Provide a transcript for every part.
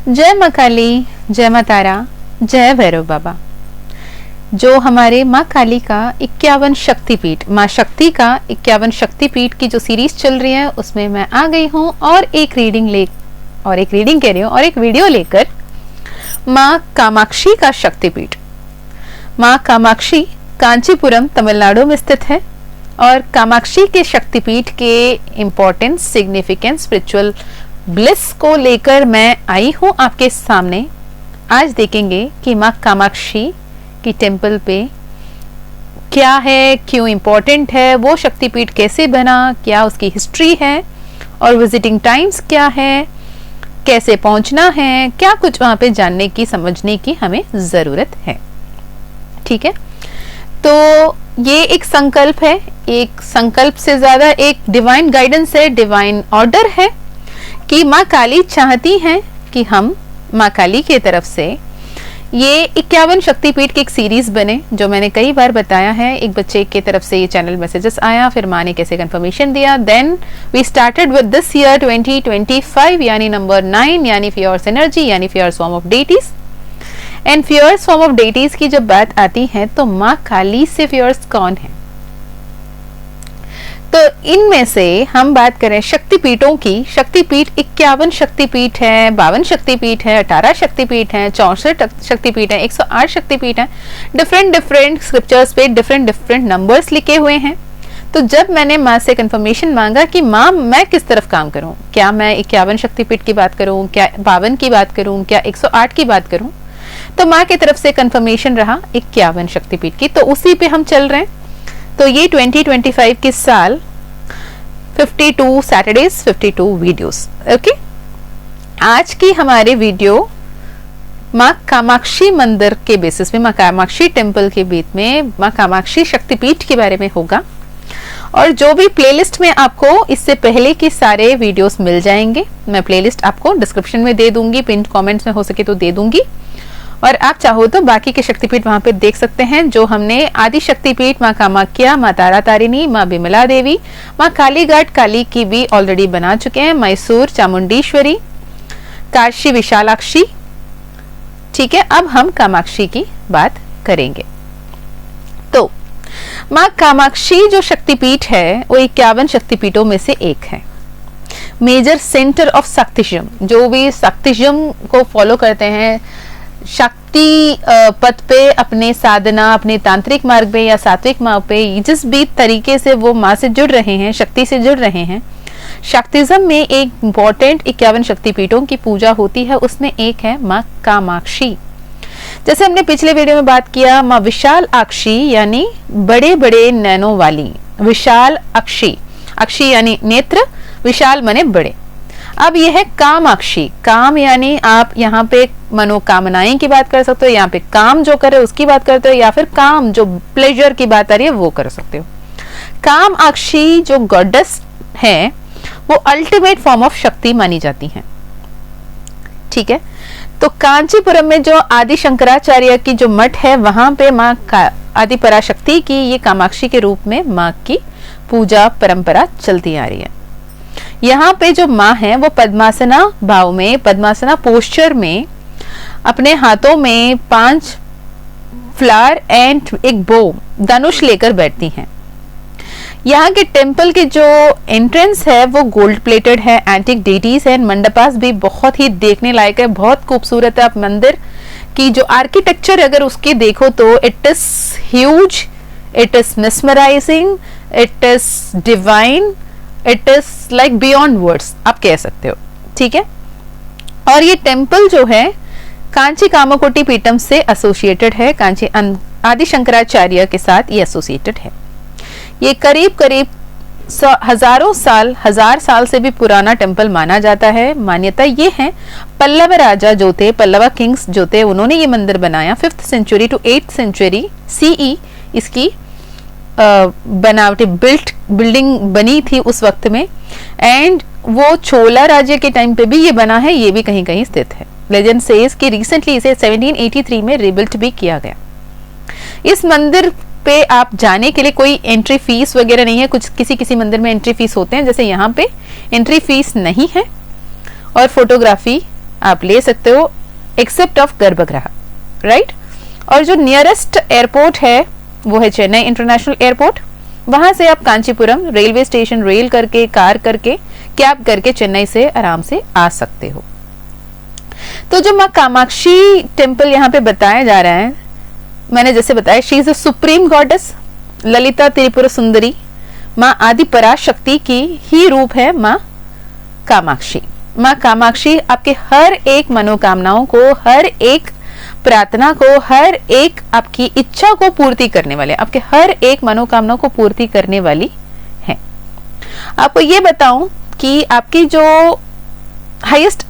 जय माँ काली, जय माँ तारा, जय भैरव बाबा। जो हमारे माँ काली का 51 शक्तिपीठ, माँ शक्ति का 51 शक्तिपीठ की जो सीरीज चल रही है उसमें मैं आ गई हूँ और एक वीडियो लेकर माँ कामाक्षी का शक्तिपीठ। माँ कामाक्षी कांचीपुरम तमिलनाडु में स्थित है और कामाक्षी के शक्तिपीठ के इम्पोर्टेंस, सिग्निफिकेंस, स्पिरिचुअल ब्लिस को लेकर मैं आई हूँ आपके सामने। आज देखेंगे कि माँ कामाक्षी की टेम्पल पे क्या है, क्यों इम्पोर्टेंट है, वो शक्तिपीठ कैसे बना, क्या उसकी हिस्ट्री है और विजिटिंग टाइम्स क्या है, कैसे पहुंचना है, क्या कुछ वहां पे जानने की, समझने की हमें जरूरत है। ठीक है, तो ये एक संकल्प है, एक संकल्प से ज्यादा एक डिवाइन गाइडेंस है, डिवाइन ऑर्डर है कि माँ काली चाहती हैं कि हम माँ काली की तरफ से ये 51 शक्तिपीठ की एक सीरीज बने, जो मैंने कई बार बताया है। एक बच्चे की तरफ से ये चैनल मैसेजेस आया, फिर माँ ने कैसे कंफर्मेशन दिया। Then we started with this year 2025 यानी नंबर 9 यानी फियर्स एनर्जी यानी fierce form of deities. And fierce form of deities की जब बात आती है तो माँ काली से फियर्स कौन है, तो इनमें से हम बात करें शक्तिपीठों की। शक्तिपीठ 51 शक्तिपीठ है, 52 शक्तिपीठ है, 18 शक्तिपीठ है, 64 शक्तिपीठ है, 108 शक्तिपीठ है। डिफरेंट स्क्रिप्चर्स पे डिफरेंट नंबर्स लिखे हुए हैं। तो जब मैंने माँ से कंफर्मेशन मांगा कि माँ मैं किस तरफ काम करूं, क्या मैं 51 शक्तिपीठ की बात करूं, क्या 52 की बात करूं, क्या 108 की बात करूं, तो माँ की तरफ से कंफर्मेशन रहा 51 शक्तिपीठ की, तो उसी पे हम चल रहे हैं। तो ये 2025 के साल 52 सैटरडेज 52 वीडियोस। ओके, आज की हमारे वीडियो माँ कामाक्षी मंदिर के बेसिस में, माँ कामाक्षी टेम्पल के बीच में माँ कामाक्षी शक्तिपीठ के बारे में होगा। और जो भी प्लेलिस्ट में आपको इससे पहले के सारे वीडियोस मिल जाएंगे, मैं प्लेलिस्ट आपको डिस्क्रिप्शन में दे दूंगी, पिन कमेंट्स में हो सके तो दे दूंगी, और आप चाहो तो बाकी के शक्तिपीठ वहां पे देख सकते हैं। जो हमने आदि शक्तिपीठ माँ कामाख्या, माँ तारा तारिणी, माँ बिमला देवी, माँ कालीघाट काली की भी ऑलरेडी बना चुके हैं, मैसूर चामुंडेश्वरी, काशी विशालाक्षी। ठीक है, अब हम कामाक्षी की बात करेंगे। तो माँ कामाक्षी जो शक्तिपीठ है वो 51 शक्तिपीठों में से एक है। मेजर सेंटर ऑफ शक्तिज्म, जो भी शक्तिज्म को फॉलो करते हैं, शक्ति पथ पे अपने साधना, अपने तांत्रिक मार्ग पे या सात्विक मार्ग पे जिस भी तरीके से वो माँ से जुड़ रहे हैं, शक्ति से जुड़ रहे हैं, शक्तिज्म में एक इम्पोर्टेंट 51 शक्तिपीठों की पूजा होती है। उसमें एक है माँ कामाक्षी। जैसे हमने पिछले वीडियो में बात किया, माँ विशाल अक्षी यानी बड़े बड़े नैनों वाली, विशाल अक्षी, अक्षी यानी नेत्र, विशाल माने बड़े। अब यह है कामाक्षी, काम यानी आप यहाँ पे मनोकामनाएं की बात कर सकते हो, यहाँ पे काम जो करे उसकी बात करते हो, या फिर काम जो प्लेजर की बात आ रही है वो कर सकते हो। कामाक्षी जो गॉडेस है वो अल्टीमेट फॉर्म ऑफ शक्ति मानी जाती है। ठीक है, तो कांचीपुरम में जो आदि शंकराचार्य की जो मठ है वहां पे माँ आदि पराशक्ति की ये कामाक्षी के रूप में माँ की पूजा परंपरा चलती आ रही है। यहाँ पे जो माँ है वो पद्मासना भाव में, पद्मासना पोस्चर में अपने हाथों में 5 फ्लावर एंड एक बो, धनुष लेकर बैठती हैं। यहाँ के टेम्पल के जो एंट्रेंस है वो गोल्ड प्लेटेड है, एंटिक डेटीज है, मंडपास भी बहुत ही देखने लायक है, बहुत खूबसूरत है। आप मंदिर की जो आर्किटेक्चर अगर उसके देखो तो it is huge, it is mesmerising, it is divine, it is like beyond words आप कह सकते हो। ठीक है, और ये टेम्पल जो है कांची कामाकोटी पीठम से एसोसिएटेड है, कांची आदि शंकराचार्य के साथ ये एसोसिएटेड है। ये करीब हजार साल से भी पुराना टेम्पल माना जाता है। मान्यता ये है पल्लव राजा जो थे, पल्लवा किंग्स जो थे, उन्होंने ये मंदिर बनाया 5th century to 8th century CE। इसकी बनावटी बिल्डिंग बनी थी उस वक्त में, एंड वो चोला राज्य के टाइम पे भी ये बना है, ये भी कहीं कहीं स्थित है। लेजेंड सेज कि रिसेंटली इसे 1783 में रिबिल्ट भी किया गया। इस मंदिर पे आप जाने के लिए कोई एंट्री फीस वगैरह नहीं है। कुछ किसी मंदिर में एंट्री फीस होते हैं, जैसे यहाँ पे एंट्री फीस नहीं है और फोटोग्राफी आप ले सकते हो एक्सेप्ट ऑफ गर्भगृह, राइट। और जो नियरेस्ट एयरपोर्ट है वो है चेन्नई इंटरनेशनल एयरपोर्ट। वहां से आप कांचीपुरम रेलवे स्टेशन रेल करके, कार करके, कैब करके चेन्नई से आराम से आ सकते हो। तो जो माँ कामाक्षी टेम्पल यहाँ पे बताया जा रहा है, मैंने जैसे बताया, she is a supreme goddess, Lalita Tripura Sundari, माँ आदि पराशक्ति की ही रूप है माँ कामाक्षी। माँ कामाक्षी आपके हर एक मनोकामनाओं को, हर एक प्रार्थना को, हर एक आपकी इच्छा को पूर्ति करने वाले, आपके हर एक मनोकामना को पूर्ति करने वाली है। आपको ये बताऊं कि आपकी जो हाईएस्ट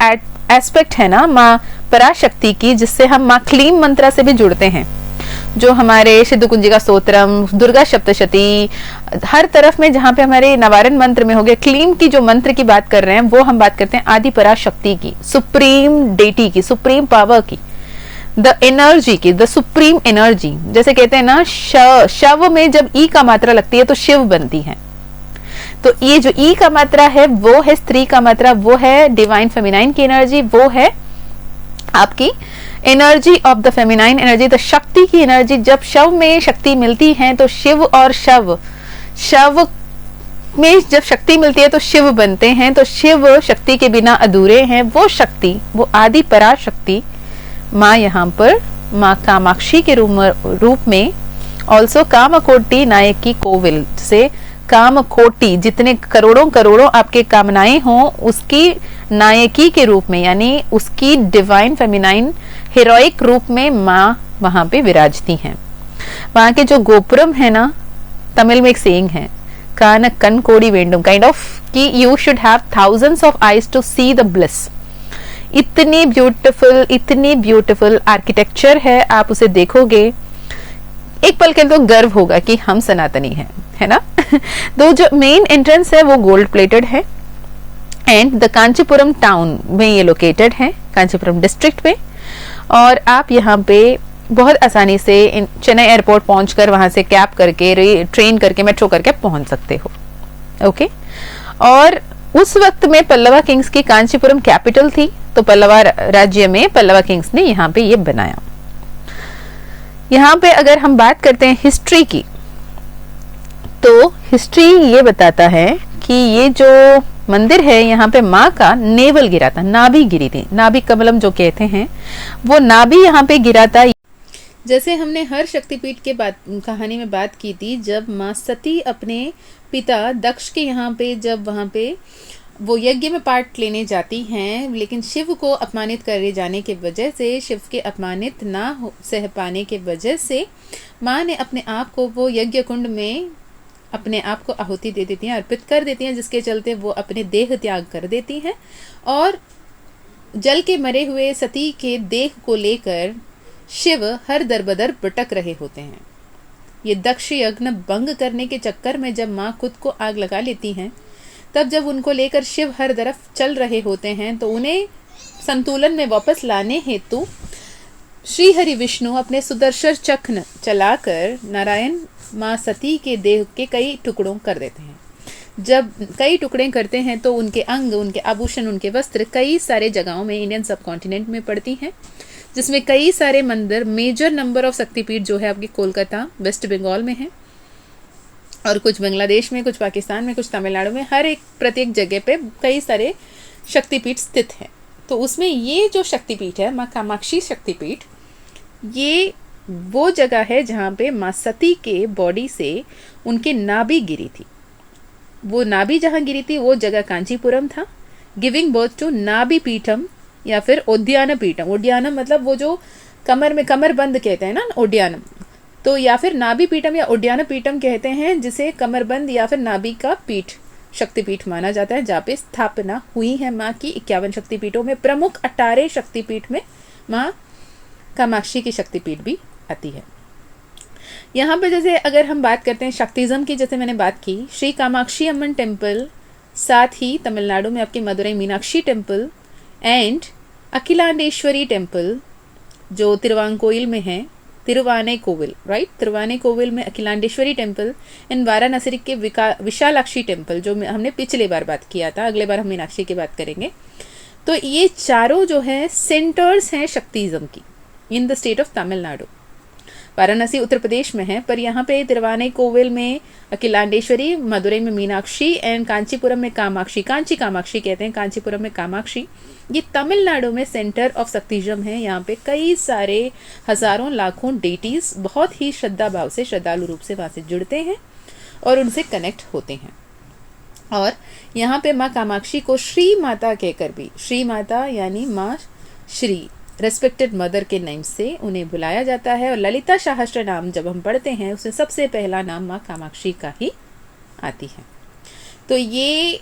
एस्पेक्ट है ना माँ पराशक्ति की, जिससे हम माँ क्लीम मंत्रा से भी जुड़ते हैं, जो हमारे सिद्ध कुंजिका स्तोत्रम, दुर्गा सप्तशती, हर तरफ में जहां पे हमारे नवारण मंत्र में हो गया, क्लीम की जो मंत्र की बात कर रहे हैं वो हम बात करते हैं आदि पराशक्ति की, सुप्रीम डेटी की, सुप्रीम पावर की, द एनर्जी की, द सुप्रीम एनर्जी। जैसे कहते हैं ना, शव में जब ई का मात्रा लगती है तो शिव बनती है। तो ये जो ई का मात्रा है वो है स्त्री का मात्रा, वो है डिवाइन फेमिनाइन की एनर्जी, वो है आपकी energy of the feminine energy, the शक्ति की एनर्जी। जब शव में शक्ति मिलती है तो शिव और शव में जब शक्ति मिलती है तो शिव बनते हैं। तो शिव शक्ति के बिना अधूरे हैं। वो शक्ति, वो आदि पराशक्ति माँ यहाँ पर माँ कामाक्षी के रूप में, ऑल्सो कामकोटि नायकी कोविल से, कामकोटि जितने करोड़ों करोड़ों आपके कामनाएं हो उसकी नायकी के रूप में, यानी उसकी डिवाइन फेमिनाइन हीरोइक रूप में माँ वहां पे विराजती हैं। वहां के जो गोपुरम है ना, तमिल में एक सेइंग है, कान कन कोड़ी वेंडुम, काइंड ऑफ कि you should have thousands of eyes to see the bliss. इतनी ब्यूटीफुल आर्किटेक्चर है, आप उसे देखोगे एक पल के तो गर्व होगा कि हम सनातनी हैं, है ना। तो जो मेन एंट्रेंस है वो गोल्ड प्लेटेड है एंड द कांचीपुरम टाउन में ये लोकेटेड है, कांचीपुरम डिस्ट्रिक्ट में। और आप यहाँ पे बहुत आसानी से चेन्नई एयरपोर्ट पहुंचकर वहां से कैब करके, ट्रेन करके, मेट्रो करके पहुंच सकते हो। ओके। और उस वक्त में पल्लवा किंग्स की कांचीपुरम कैपिटल थी, तो पल्लवा राज्य में पल्लवा किंग्स ने यहाँ पे ये बनाया। यहाँ पे अगर हम बात करते हैं हिस्ट्री की, तो हिस्ट्री ये बताता है कि ये जो मंदिर है यहाँ पे माँ का नेवल गिरा था, नाभि गिरी थी, नाभि कमलम जो कहते हैं, वो नाभि यहाँ पे गिरा था। जैसे हमने हर शक्तिपीठ के कहानी में बात की थी, जब माँ सती अपने पिता दक्ष के यहाँ पे, जब वहां पे वो यज्ञ में पार्ट लेने जाती हैं, लेकिन शिव को अपमानित करे जाने के वजह से, शिव के अपमानित ना सह पाने के वजह से माँ ने अपने आप को वो यज्ञ कुंड में अपने आप को आहुति दे देती हैं, अर्पित कर देती हैं, जिसके चलते वो अपने देह त्याग कर देती हैं और जल के मरे हुए सती के देह को लेकर शिव हर दरबदर भटक रहे होते हैं। ये दक्ष यज्ञ भंग करने के चक्कर में जब माँ खुद को आग लगा लेती हैं, तब जब उनको लेकर शिव हर तरफ चल रहे होते हैं, तो उन्हें संतुलन में वापस लाने हेतु श्री हरि विष्णु अपने सुदर्शन चक्र चलाकर नारायण माँ सती के देह के कई टुकड़ों कर देते हैं। जब कई टुकड़े करते हैं तो उनके अंग, उनके आभूषण, उनके वस्त्र कई सारे जगहों में इंडियन सब कॉन्टिनेंट में पड़ती हैं, जिसमें कई सारे मंदिर, मेजर नंबर ऑफ शक्तिपीठ जो है आपके कोलकाता, वेस्ट बंगाल में है, और कुछ बांग्लादेश में, कुछ पाकिस्तान में, कुछ तमिलनाडु में, हर एक प्रत्येक जगह पे कई सारे शक्तिपीठ स्थित हैं। तो उसमें ये जो शक्तिपीठ है, माँ कामाक्षी शक्तिपीठ, ये वो जगह है जहाँ पे माँ सती के बॉडी से उनके नाभि गिरी थी। वो नाभि जहाँ गिरी थी वो जगह कांचीपुरम था, गिविंग बर्थ टू नाभि पीठम या फिर ओड्यान पीठम। ओड्यानम मतलब वो जो कमर में कमर बंद कहते हैं ना, ओड्यानम, तो या फिर नाभि पीठम या उड्यान पीठम कहते हैं, जिसे कमरबंद या फिर नाभि का पीठ शक्तिपीठ माना जाता है, जहाँ पे स्थापना हुई है माँ की 51 शक्तिपीठों में। प्रमुख 18 शक्तिपीठ में माँ कामाक्षी की शक्तिपीठ भी आती है। यहाँ पे जैसे अगर हम बात करते हैं शक्तिज्म की, जैसे मैंने बात की, श्री कामाक्षी अम्मन टेम्पल, साथ ही तमिलनाडु में आपकी Madurai Meenakshi temple and Akhilandeshwari temple जो तिरुवांकोइल में है, तिरुवाने कोविल, राइट, तिरुवाने कोविल में अखिलांडेश्वरी टेम्पल एंड वाराणसी के विशालाक्षी टेम्पल जो हमने पिछले बार बात किया था, अगले बार हम मीनाक्षी की बात करेंगे। तो ये चारों जो है सेंटर्स हैं शक्तिज्म की in the state of Tamil Nadu. Varanasi Uttar Pradesh में है, पर यहाँ पे तिरुवाने कोविल में अखिलांडेश्वरी, मदुरई में मीनाक्षी एंड कांचीपुरम में कामाक्षी, कांची कामाक्षी कहते हैं, कांचीपुरम में कामाक्षी, ये तमिलनाडु में सेंटर ऑफ शक्तिज्म है। यहाँ पे कई सारे हजारों लाखों डेटीज बहुत ही श्रद्धा भाव से, श्रद्धालु रूप से वहाँ से जुड़ते हैं और उनसे कनेक्ट होते हैं। और यहाँ पे माँ कामाक्षी को श्री माता कहकर भी, श्री माता यानी माँ श्री, रेस्पेक्टेड मदर के नेम से उन्हें बुलाया जाता है। और ललिता सहस्त्र नाम जब हम पढ़ते हैं उसमें सबसे पहला नाम माँ कामाक्षी का ही आती है। तो ये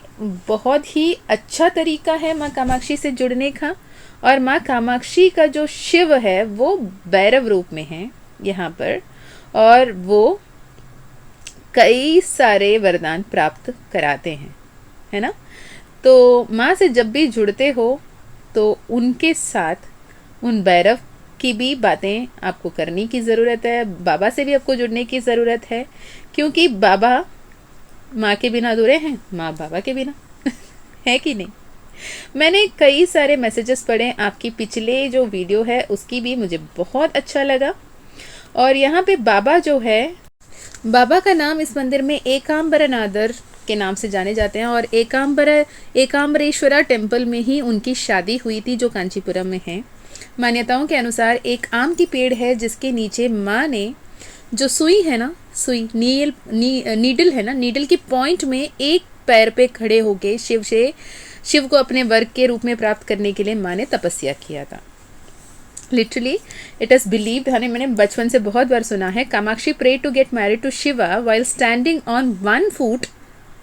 बहुत ही अच्छा तरीका है माँ कामाक्षी से जुड़ने का। और माँ कामाक्षी का जो शिव है वो भैरव रूप में है यहाँ पर, और वो कई सारे वरदान प्राप्त कराते हैं, है ना। तो माँ से जब भी जुड़ते हो तो उनके साथ उन भैरव की भी बातें आपको करने की ज़रूरत है, बाबा से भी आपको जुड़ने की ज़रूरत है, क्योंकि बाबा माँ के बिना अधूरे हैं, माँ बाबा के बिना है कि नहीं। मैंने कई सारे मैसेजेस पढ़े, आपकी पिछले जो वीडियो है उसकी भी मुझे बहुत अच्छा लगा। और यहाँ पे बाबा जो है, बाबा का नाम इस मंदिर में एकांबरनादर के नाम से जाने जाते हैं, और एकांबरेश्वरा टेम्पल में ही उनकी शादी हुई थी जो कांचीपुरम में है। मान्यताओं के अनुसार एक आम की पेड़ है जिसके नीचे माँ ने जो सुई है ना, सुई नीडल है ना, नीडल की पॉइंट में एक पैर पे खड़े होके शिव को अपने वर्ग के रूप में प्राप्त करने के लिए माँ ने तपस्या किया था। लिटरली इट इज बिलीव्ड, मैंने बचपन से बहुत बार सुना है, Kamakshi pray to get married to Shiva while standing on one foot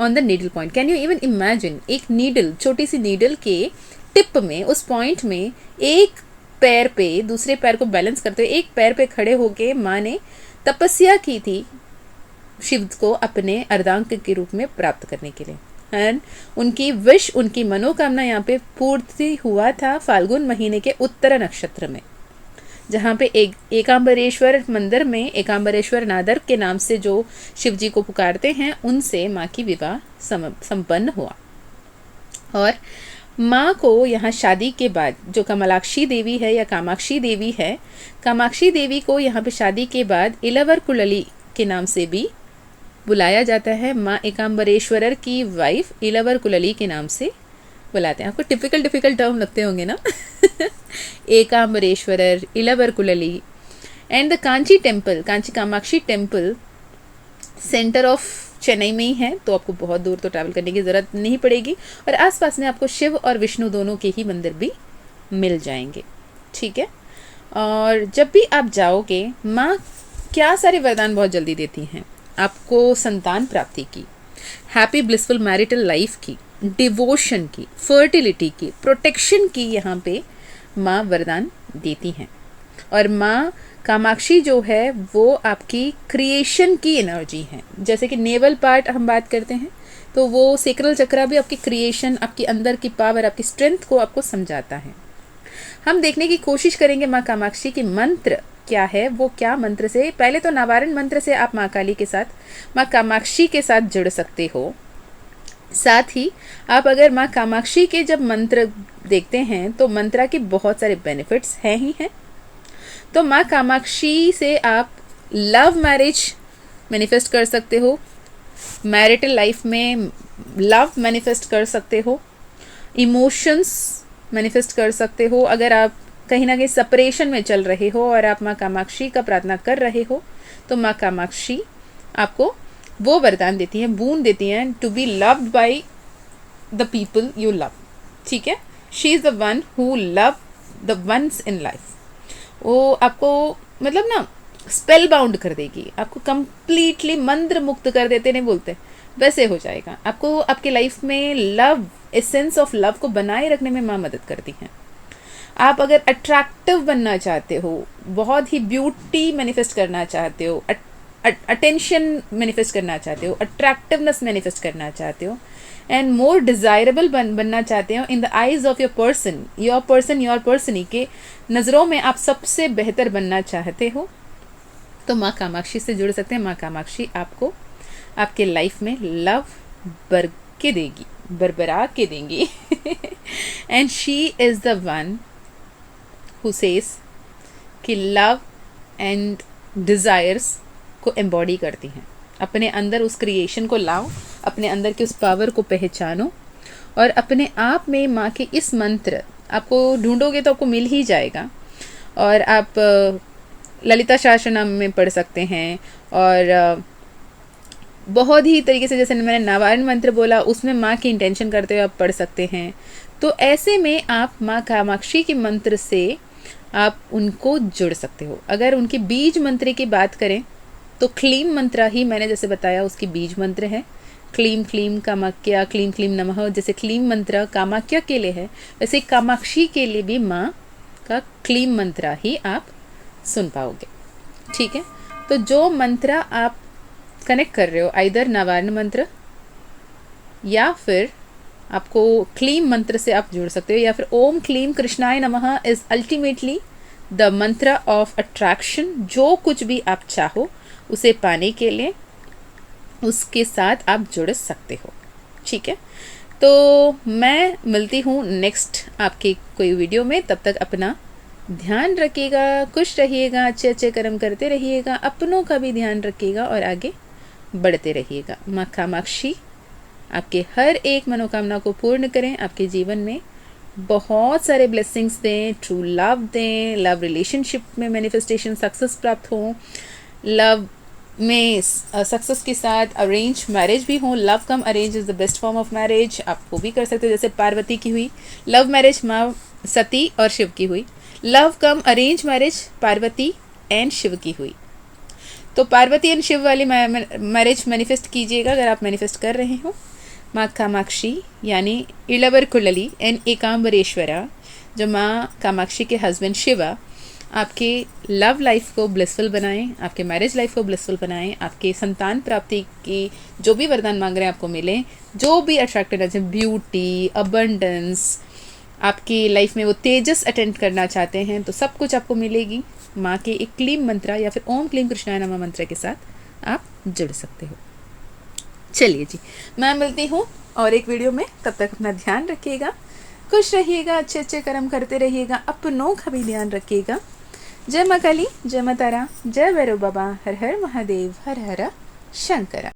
on the needle point. Can you even imagine, एक नीडल, छोटी सी नीडल के टिप में, उस पॉइंट में एक पैर पे दूसरे पैर को बैलेंस करते हुए एक पैर पे खड़े होके माँ ने तपस्या की थी शिव को अपने अर्धांग के रूप में प्राप्त करने के लिए। एंड उनकी विश, उनकी मनोकामना यहाँ पे पूर्ति हुआ था फाल्गुन महीने के उत्तर नक्षत्र में, जहाँ पे एकांबरेश्वर मंदिर में एकांबरेश्वर नादर के नाम से जो शिव जी को पुकारते हैं, उनसे माँ की विवाह संपन्न हुआ। और माँ को यहाँ शादी के बाद, जो कमलाक्षी देवी है या कामाक्षी देवी है, कामाक्षी देवी को यहाँ पे शादी के बाद इलवर कुलली के नाम से भी बुलाया जाता है। माँ एकांबरेश्वरर की वाइफ इलवर कुलली के नाम से बुलाते हैं। आपको डिफिकल्ट टर्म लगते होंगे ना एकांबरेश्वरर, इलवर कुलली and the Kanchi temple, Kanchi Kamakshi temple centre of Chennai में ही है, तो आपको बहुत दूर तो ट्रैवल करने की ज़रूरत नहीं पड़ेगी। और आसपास में आपको शिव और विष्णु दोनों के ही मंदिर भी मिल जाएंगे, ठीक है। और जब भी आप जाओगे, माँ क्या सारे वरदान बहुत जल्दी देती हैं आपको, संतान प्राप्ति की, हैप्पी ब्लिसफुल मैरिटल लाइफ की, डिवोशन की, फर्टिलिटी की, प्रोटेक्शन की, यहाँ पे माँ वरदान देती हैं। और माँ कामाक्षी जो है वो आपकी क्रिएशन की एनर्जी है। जैसे कि नेवल पार्ट हम बात करते हैं, तो वो सेक्रल चक्रा भी आपकी क्रिएशन, आपकी अंदर की पावर, आपकी स्ट्रेंथ को आपको समझाता है। हम देखने की कोशिश करेंगे माँ कामाक्षी की मंत्र क्या है, वो क्या मंत्र से, पहले तो नवारण मंत्र से आप माँ काली के साथ, माँ कामाक्षी के साथ जुड़ सकते हो। साथ ही आप अगर माँ कामाक्षी के जब मंत्र देखते हैं तो मंत्रा के बहुत सारे बेनिफिट्स हैं ही हैं। तो माँ कामाक्षी से आप लव मैरिज मैनिफेस्ट कर सकते हो, मैरिटल लाइफ में लव मैनिफेस्ट कर सकते हो, इमोशंस मैनिफेस्ट कर सकते हो। अगर आप कहीं ना कहीं सेपरेशन में चल रहे हो और आप माँ कामाक्षी का प्रार्थना कर रहे हो, तो माँ कामाक्षी आपको वो वरदान देती हैं, बूंद देती हैं, to be loved by the people you love, ठीक है। She is the one who love the ones in life. वो आपको मतलब ना स्पेल बाउंड कर देगी, आपको कंप्लीटली मंत्र मुक्त कर देते, नहीं बोलते वैसे हो जाएगा। आपको आपके लाइफ में लव, एसेंस ऑफ लव को बनाए रखने में माँ मदद करती हैं। आप अगर अट्रैक्टिव बनना चाहते हो, बहुत ही ब्यूटी मैनिफेस्ट करना चाहते हो, अटेंशन मैनिफेस्ट करना चाहते हो, अट्रैक्टिवनेस मैनिफेस्ट करना चाहते हो, एंड मोर डिज़ायरेबल बनना चाहते हो in the eyes of your person ही के नज़रों में आप सबसे बेहतर बनना चाहते हो, तो माँ कामाक्षी से जुड़ सकते हैं। माँ कामाक्षी आपको आपके लाइफ में लव भर के देगी। बरबरा के देंगी and she is the one who says कि लव एंड डिज़ायर्स को एम्बॉडी करती हैं। अपने अंदर उस क्रिएशन को लाओ, अपने अंदर की उस पावर को पहचानो और अपने आप में माँ के इस मंत्र आपको ढूंढोगे तो आपको मिल ही जाएगा। और आप ललिता सहस्त्रनाम में पढ़ सकते हैं और बहुत ही तरीके से, जैसे मैंने नवारण मंत्र बोला उसमें माँ की इंटेंशन करते हुए आप पढ़ सकते हैं। तो ऐसे में आप माँ कामाक्षी के मंत्र से आप उनको जुड़ सकते हो। अगर उनके बीज मंत्र की बात करें तो क्लीम मंत्र ही मैंने जैसे बताया उसकी बीज मंत्र है। क्लीम क्लीम कामाख्या, क्लीम क्लीम नमः। जैसे क्लीम मंत्र कामाख्या के लिए है, वैसे कामाक्षी के लिए भी माँ का क्लीम मंत्र ही आप सुन पाओगे। ठीक है, तो जो मंत्र आप कनेक्ट कर रहे हो, आइदर नवारण मंत्र या फिर आपको क्लीम मंत्र से आप जुड़ सकते हो, या फिर ओम क्लीम कृष्णाय नमः इज अल्टीमेटली द मंत्र ऑफ अट्रैक्शन। जो कुछ भी आप चाहो उसे पाने के लिए उसके साथ आप जुड़ सकते हो। ठीक है, तो मैं मिलती हूँ नेक्स्ट आपके कोई वीडियो में। तब तक अपना ध्यान रखिएगा, खुश रहिएगा, अच्छे अच्छे कर्म करते रहिएगा, अपनों का भी ध्यान रखिएगा और आगे बढ़ते रहिएगा। माँ कामाक्षी आपके हर एक मनोकामना को पूर्ण करें, आपके जीवन में बहुत सारे ब्लेसिंग्स दें, ट्रू लव दें, लव रिलेशनशिप में मैनिफेस्टेशन सक्सेस प्राप्त हो, लव में सक्सेस के साथ अरेंज मैरिज भी हो। Love cum arrange is the best form of marriage. आप वो भी कर सकते हो, जैसे पार्वती की हुई लव मैरिज माँ सती और शिव की हुई। Love cum arrange marriage Parvati and Shiv की हुई। तो पार्वती एंड शिव वाली मैरिज मैनिफेस्ट कीजिएगा अगर आप मैनिफेस्ट कर रहे हो। माँ कामाक्षी यानी इलवर कुंडली एंड एकांबरेश्वरा, जो माँ कामाक्षी के हस्बैंड शिवा आपके लव लाइफ को ब्लिसफुल बनाएं, आपके मैरिज लाइफ को ब्लिसफुल बनाएं, आपके संतान प्राप्ति की जो भी वरदान मांग रहे हैं आपको मिले, जो भी अट्रैक्टेड है, ब्यूटी, अबंडेंस, आपकी लाइफ में वो तेजस अटेंड करना चाहते हैं तो सब कुछ आपको मिलेगी। माँ के एक क्लीम मंत्र या फिर ओम क्लीम कृष्णाय नमः मंत्र के साथ आप जुड़ सकते हो। चलिए जी, मैं मिलती हूँ और एक वीडियो में। तब तक अपना ध्यान रखिएगा, खुश रहिएगा, अच्छे अच्छे कर्म करते रहिएगा, अपनों का भी ध्यान रखिएगा। जय माँ काली, जय माँ तारा, जय भैरव बाबा, हर हर महादेव, हर हर शंकर।